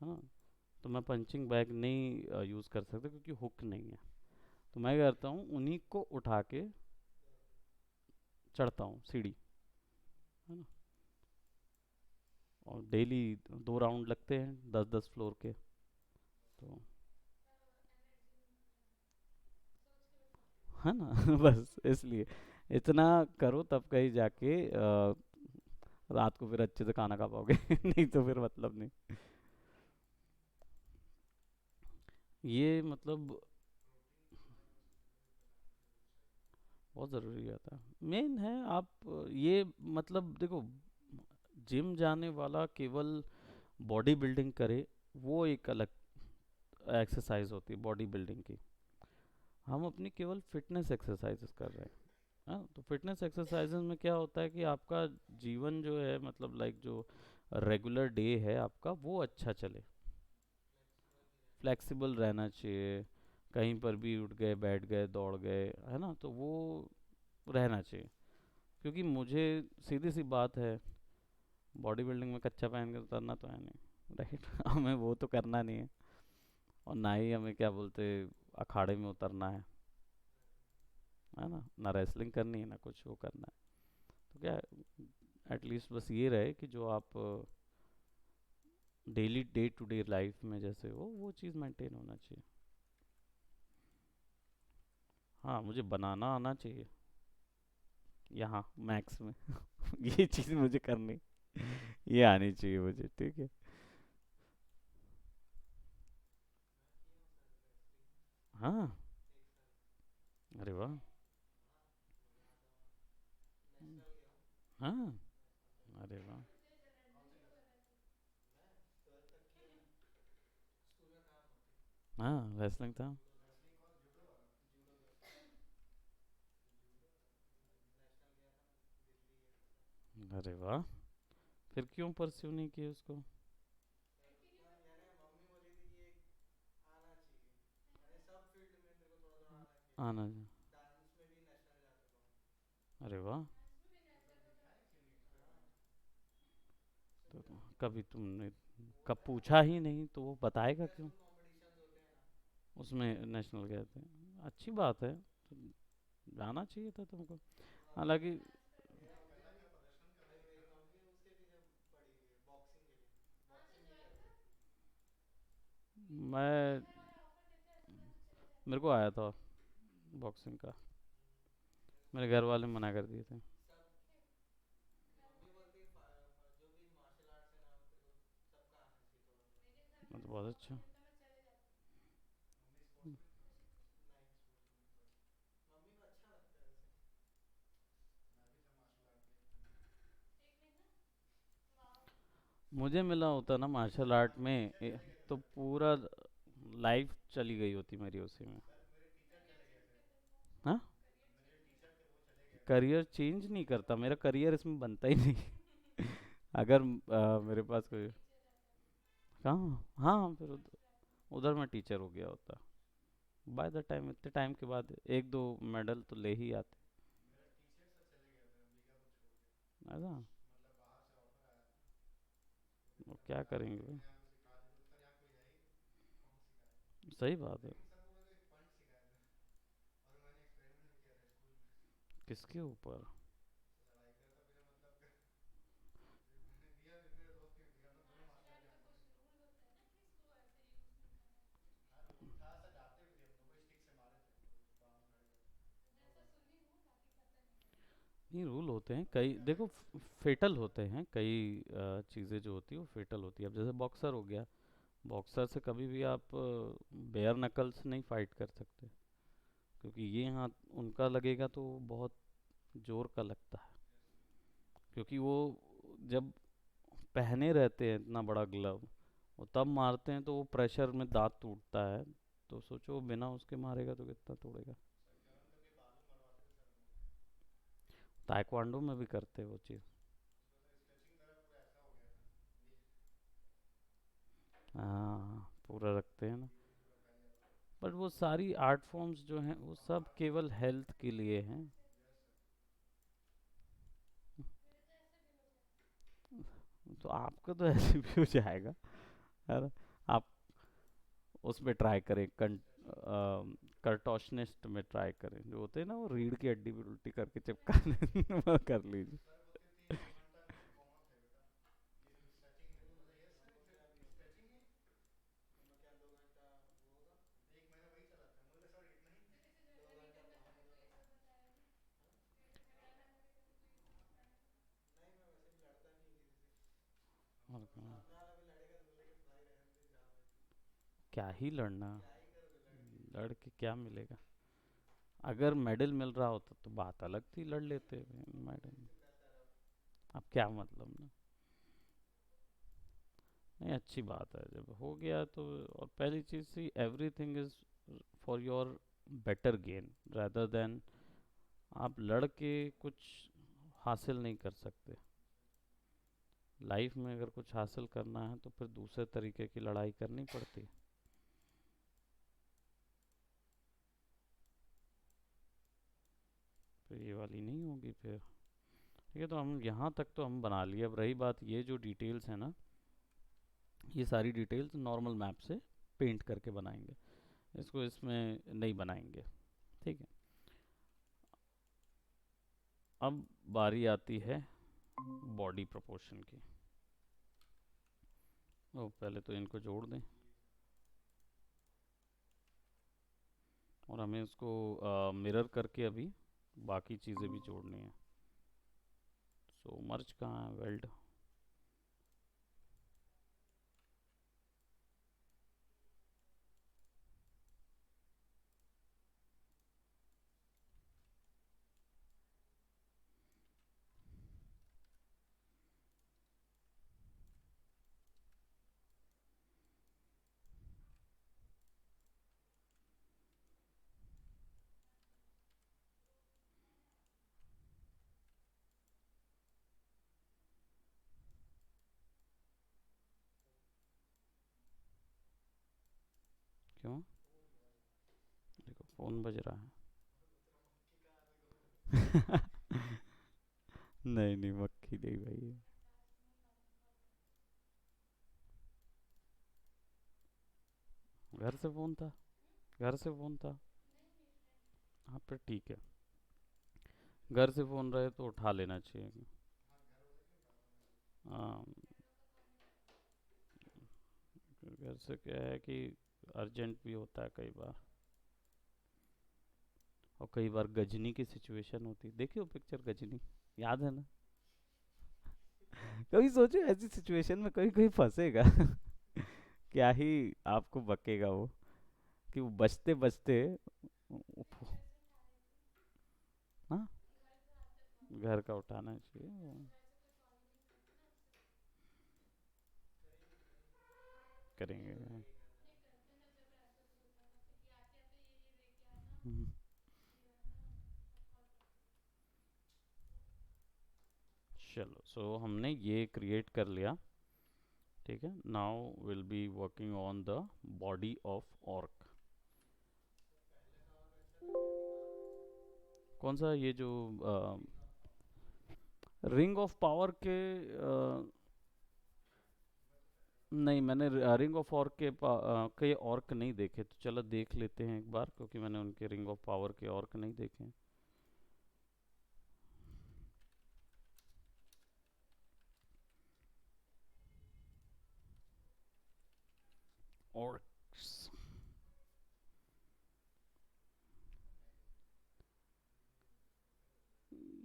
है ना। तो मैं पंचिंग बैग नहीं यूज़ कर सकता क्योंकि हुक नहीं है। तो मैं क्या करता हूँ, उन्हीं को उठा के चढ़ता हूँ सीढ़ी, है ना। और डेली 2 राउंड लगते हैं 10-10 फ्लोर के। तो है ना बस इसलिए इतना करो तब कहीं जाके रात को फिर अच्छे से खाना खा पाओगे नहीं तो फिर मतलब नहीं। ये मतलब बहुत ज़रूरी रहता है, मेन है। आप ये मतलब देखो, जिम जाने वाला केवल बॉडी बिल्डिंग करे, वो एक अलग एक्सरसाइज होती है बॉडी बिल्डिंग की। हम अपनी केवल फिटनेस एक्सरसाइजेस कर रहे हैं। हाँ, तो फिटनेस एक्सरसाइजेस में क्या होता है कि आपका जीवन जो है, मतलब लाइक जो रेगुलर डे है आपका, वो अच्छा चले, फ्लेक्सिबल रहना चाहिए। कहीं पर भी उठ गए, बैठ गए, दौड़ गए, है ना, तो वो रहना चाहिए। क्योंकि मुझे सीधी सी बात है, बॉडी बिल्डिंग में कच्चा पहन के उतरना तो है नहीं, राइट हमें वो तो करना नहीं है। और ना ही हमें क्या बोलते, अखाड़े में उतरना है ना, ना रेसलिंग करनी है, ना कुछ वो करना है। तो क्या, एटलीस्ट बस ये रहे कि जो आप daily day to day life में जैसे हो, वो चीज़ मेंटेन होना चाहिए। हाँ, मुझे बनाना आना चाहिए यहाँ मैक्स में ये चीज़ मुझे करनी, ये आनी चाहिए मुझे, ठीक है। हाँ। अरे वाह। हाँ। अरे वाह। हाँ, रेसलिंग था। अरे वाह, फिर क्यों परस्यू नहीं किया उसको? आना चाहिए। अरे वाह। तो कभी तुमने कब पूछा ही नहीं, तो वो बताएगा क्यों? उसमें नेशनल गए थे, अच्छी बात है। तो जाना चाहिए था तुमको, हालांकि। मैं, मेरे को आया था बॉक्सिंग का, मेरे घर वाले मना कर दिए थे। मैं तो बहुत अच्छा। मुझे मिला होता ना मार्शल आर्ट में तो पूरा लाइफ चली गई होती मेरी उसी में। हाँ, करियर चेंज नहीं करता, मेरा करियर इसमें बनता ही नहीं अगर मेरे पास कोई, कहाँ, हाँ, फिर उधर मैं टीचर हो गया होता। बाय द टाइम, इतने टाइम के बाद एक दो मेडल तो ले ही आते। ऐसा, वो क्या करेंगे भाई? सही बात है। किसके ऊपर? नहीं, रूल होते हैं कई, देखो, फेटल होते हैं कई चीज़ें जो होती है वो फेटल होती है। अब जैसे बॉक्सर हो गया, बॉक्सर से कभी भी आप बेयर नकल्स नहीं फाइट कर सकते, क्योंकि ये हाथ उनका लगेगा तो बहुत जोर का लगता है। क्योंकि वो जब पहने रहते हैं इतना बड़ा ग्लव, वो तब मारते हैं तो वो प्रेशर में दांत टूटता है। तो सोचो बिना उसके मारेगा तो कितना तोड़ेगा। ताइक्वांडो में भी करते हैं वो चीज़। हाँ, पूरा रखते हैं ना। पर वो सारी आर्ट फॉर्म्स जो हैं वो सब केवल हेल्थ के लिए हैं। तो आपका तो ऐसे भी हो जाएगा यार। आप उसमें ट्राई करें, कर्टोशनिस्ट में ट्राई करें, जो होते हैं ना वो रीढ़ की हड्डी पे उल्टी करके चिपका वो कर लीजिए। और क्या ही लड़ना, लड़ के क्या मिलेगा? अगर मेडल मिल रहा होता तो बात अलग थी, लड़ लेते मेडल। अब क्या मतलब ना। नहीं, अच्छी बात है जब हो गया तो। और पहली चीज़ see, everything is for your better gain rather than आप लड़ के कुछ हासिल नहीं कर सकते। लाइफ में अगर कुछ हासिल करना है तो फिर दूसरे तरीके की लड़ाई करनी पड़ती। फिर ये वाली नहीं होगी फिर। ठीक है, तो हम यहाँ तक तो हम बना लिए। अब रही बात, ये जो डिटेल्स है ना, ये सारी डिटेल्स नॉर्मल मैप से पेंट करके बनाएंगे, इसको इसमें नहीं बनाएंगे। ठीक है, अब बारी आती है बॉडी प्रोपोर्शन की। तो पहले तो इनको जोड़ दें, और हमें इसको मिरर करके अभी बाकी चीज़ें भी जोड़नी है। सो मर्ज कहाँ है? वेल्ड। क्यों? देखो फ़ोन बज रहा है। नहीं नहीं, मक्खी नहीं भाई। घर से फ़ोन था, घर से फ़ोन था। हाँ फिर ठीक है, घर से फ़ोन रहे तो उठा लेना चाहिए। हाँ, घर से क्या है कि अर्जेंट भी होता है कई बार, और कई बार गजनी की सिचुएशन होती है। देखिए वो पिक्चर गजनी, याद है ना? कभी सोचो ऐसी सिचुएशन में कोई कोई फंसेगा। क्या ही आपको बकेगा वो, कि वो बचते बचते। हाँ, घर का उठाना चाहिए करेंगे। हम्म, चलो, सो हमने ये क्रिएट कर लिया। ठीक है, now will be working on the body of work. कौन सा? ये जो रिंग ऑफ पावर के नहीं, मैंने रिंग ऑफ ऑर्क के ऑर्क नहीं देखे, तो चलो देख लेते हैं एक बार, क्योंकि मैंने उनके रिंग ऑफ पावर के ऑर्क नहीं देखे। ऑर्क्स,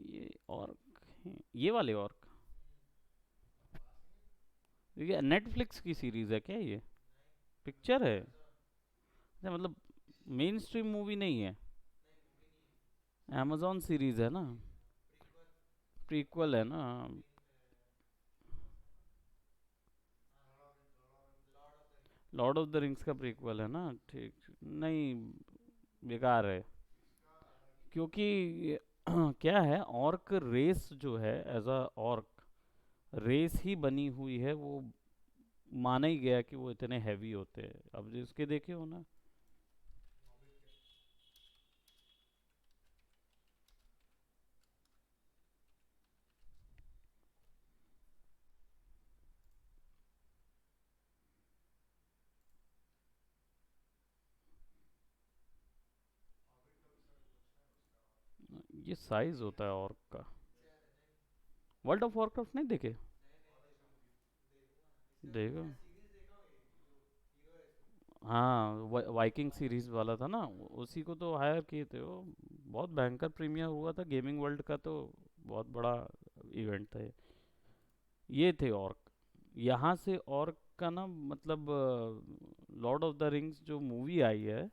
ये ऑर्क हैं, ये वाले ऑर्क। ये नेटफ्लिक्स की सीरीज है क्या ये? पिक्चर है? अच्छा, मतलब मेन स्ट्रीम मूवी नहीं है? amazon सीरीज है ना? प्रीक्वल है ना? लॉर्ड ऑफ द रिंग्स का प्रीक्वल है ना? ठीक नहीं, बेकार है। क्योंकि क्या है, ऑर्क रेस जो है, एज अ ऑर्क रेस ही बनी हुई है वो। माना ही गया कि वो इतने हैवी होते हैं। अब जिसके देखे हो ना, ये साइज होता है ऑर्क का। वर्ल्ड ऑफ वॉरक्राफ्ट नहीं देखे? देखो। हाँ, वाइकिंग सीरीज वाला था ना, उसी को तो हायर किए थे वो। बहुत भयंकर प्रीमियर हुआ था गेमिंग वर्ल्ड का तो। बहुत बड़ा इवेंट था ये। ये थे ऑर्क। यहाँ से ऑर्क का ना मतलब लॉर्ड ऑफ द रिंग्स जो मूवी आई है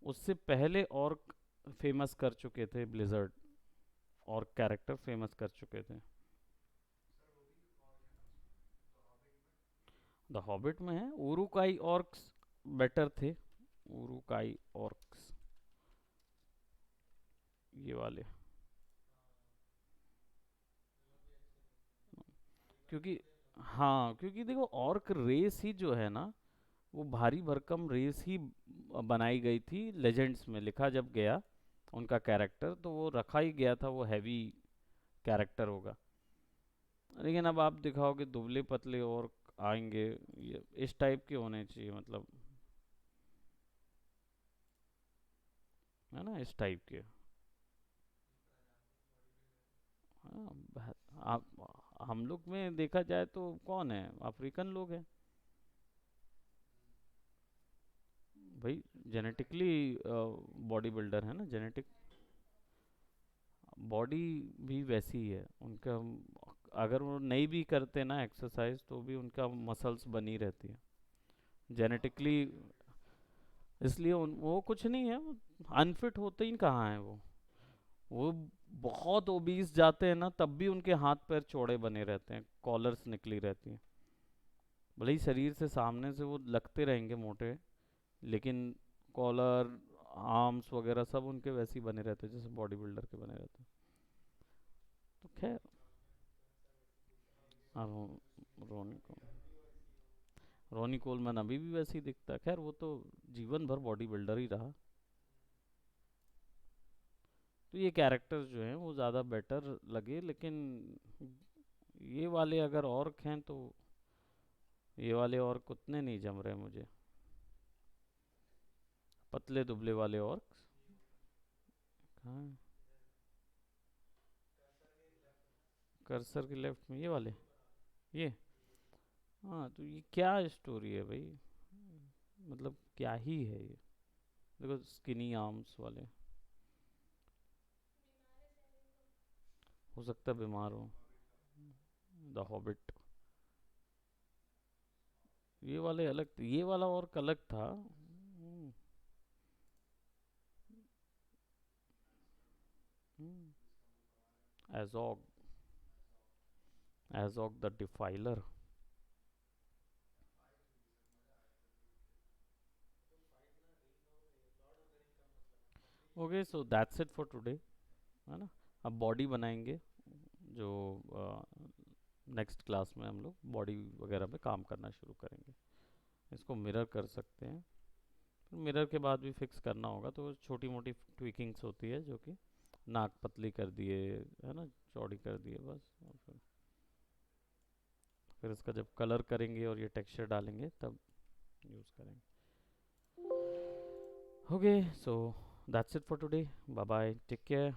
उससे पहले ऑर्क फेमस कर चुके थे ब्लिजर्ड। ऑर्क कैरेक्टर फेमस कर चुके थे। द हॉबिट में है उरुकाई ऑर्क्स बेटर थे। उरुकाई ऑर्क्स ये वाले। क्योंकि हाँ, क्योंकि देखो ऑर्क रेस ही जो है ना वो भारी भरकम रेस ही बनाई गई थी। लेजेंड्स में लिखा जब गया उनका कैरेक्टर तो वो रखा ही गया था वो हैवी कैरेक्टर होगा। लेकिन अब आप दिखाओगे दुबले पतले और आएंगे, ये इस टाइप के होने चाहिए मतलब, है ना, इस टाइप के। हाँ, आप हम लोग में देखा जाए तो कौन है, अफ्रीकन लोग हैं भाई। जेनेटिकली बॉडी बिल्डर है ना, जेनेटिक बॉडी भी वैसी ही है उनका। अगर वो नहीं भी करते ना एक्सरसाइज तो भी उनका मसल्स बनी रहती है जेनेटिकली। इसलिए वो कुछ नहीं है, अनफिट होते ही कहाँ है वो बहुत ओबीस जाते हैं ना तब भी उनके हाथ पैर चौड़े बने रहते हैं, कॉलर्स निकली रहती हैं। भले ही शरीर से सामने से वो लगते रहेंगे मोटे, लेकिन कॉलर आर्म्स वगैरह सब उनके वैसे ही बने रहते हैं जैसे बॉडी बिल्डर के बने रहते हैं। तो खैर। हाँ, रोनी को रोनी कोलमैन अभी भी वैसे ही दिखता है। खैर वो तो जीवन भर बॉडी बिल्डर ही रहा। तो ये कैरेक्टर्स जो हैं वो ज़्यादा बेटर लगे, लेकिन ये वाले अगर ऑर्क हैं तो ये वाले ऑर्क उतने नहीं जम रहे मुझे। पतले दुबले वाले ऑर्क। हाँ, कर्सर के लेफ्ट में ये वाले। ये हाँ, तो ये क्या स्टोरी है भाई, मतलब क्या ही है ये। देखो स्किनी आर्म्स वाले, हो सकता है बीमार हो। The Hobbit. ये वाले अलग थे, ये वाला और अलग था। Azog. Azog the Defiler. Okay, so that's it for today, है ना। अब बॉडी बनाएंगे, जो नेक्स्ट क्लास में हम लोग बॉडी वगैरह पे काम करना शुरू करेंगे। इसको मिरर कर सकते हैं, फिर मिरर के बाद भी फिक्स करना होगा तो छोटी मोटी ट्विकिंग्स होती है जो कि नाक पतली कर दिए, है ना, चौड़ी कर दिए बस। और फिर इसका जब कलर करेंगे और ये टेक्सचर डालेंगे तब यूज़ करेंगे। Okay, so that's it for today. Bye bye, take care.